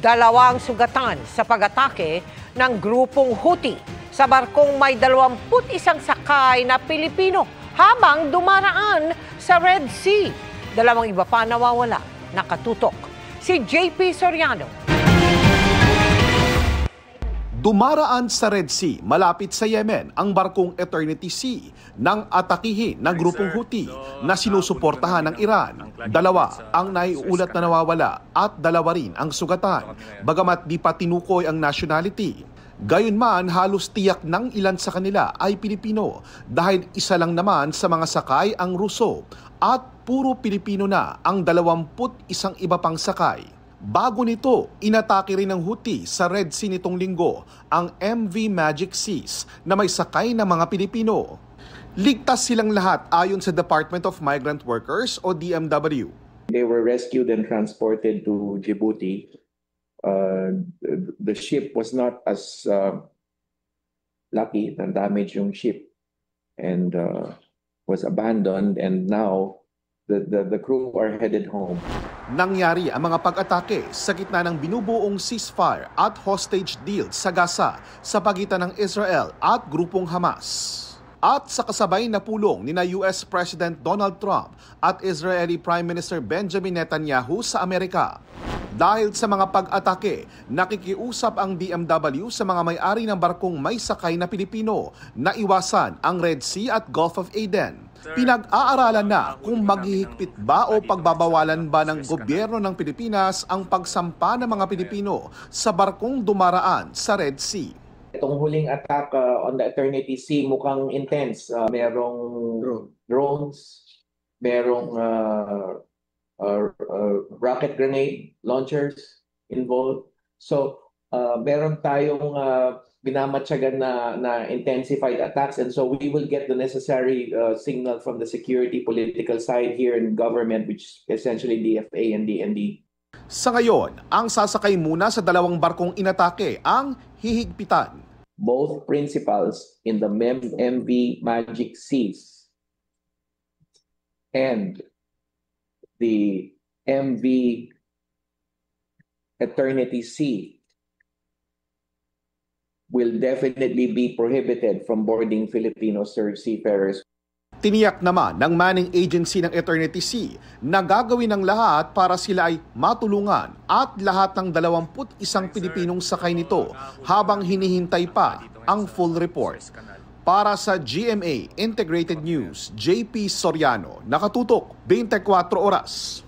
Dalawang sugatan sa pag-atake ng grupong Houthi sa barkong may 21 sakay na Pilipino habang dumaraan sa Red Sea. Dalawang iba pa nawawala, nakatutok. Si JP Soriano. Dumaraan sa Red Sea, malapit sa Yemen, ang barkong Eternity Sea nang atakihin ng grupong Houthi na sinusuportahan ng Iran. 2 ang naiulat na nawawala at 2 rin ang sugatan, bagamat di pa tinukoy ang nationality. Gayunman, halos tiyak ng ilan sa kanila ay Pilipino dahil isa lang naman sa mga sakay ang Ruso at puro Pilipino na ang 21 iba pang sakay. Bago nito, inatake rin ng Houthi sa Red Sea nitong linggo ang MV Magic Seas na may sakay na mga Pilipino. Ligtas silang lahat ayon sa Department of Migrant Workers o DMW. They were rescued and transported to Djibouti. The ship was not as lucky, na-damage yung ship and was abandoned, and now the crew are headed home. Nangyari ang mga pag-atake sa gitna ng binubuong ceasefire at hostage deal sa Gaza sa pagitan ng Israel at grupong Hamas. At sa kasabay na pulong ni US President Donald Trump at Israeli Prime Minister Benjamin Netanyahu sa Amerika. Dahil sa mga pag-atake, nakikiusap ang DMW sa mga may-ari ng barkong may sakay na Pilipino na iwasan ang Red Sea at Gulf of Aden. Pinag-aaralan na kung maghihigpit ba o pagbabawalan ba ng gobyerno ng Pilipinas ang pagsampa ng mga Pilipino sa barkong dumaraan sa Red Sea. Itong huling attack on the Eternity Sea mukhang intense. Merong drones, merong rocket grenade launchers involved. So, meron tayong binamatyagan na intensified attacks, and so we will get the necessary signal from the security political side here in government, which essentially DFA and DND. Sa ngayon, ang sasakay muna sa 2 barkong inatake ang hihigpitan. Both principals in the MV Magic Seas and the MV Eternity Sea will definitely be prohibited from boarding Filipino seafarers. Tiniyak naman ng manning agency ng Eternity Sea na gagawin ng lahat para sila ay matulungan at lahat ng 21 Pilipinong sakay nito habang hinihintay pa ang full report. Para sa GMA Integrated News, JP Soriano, nakatutok 24 oras.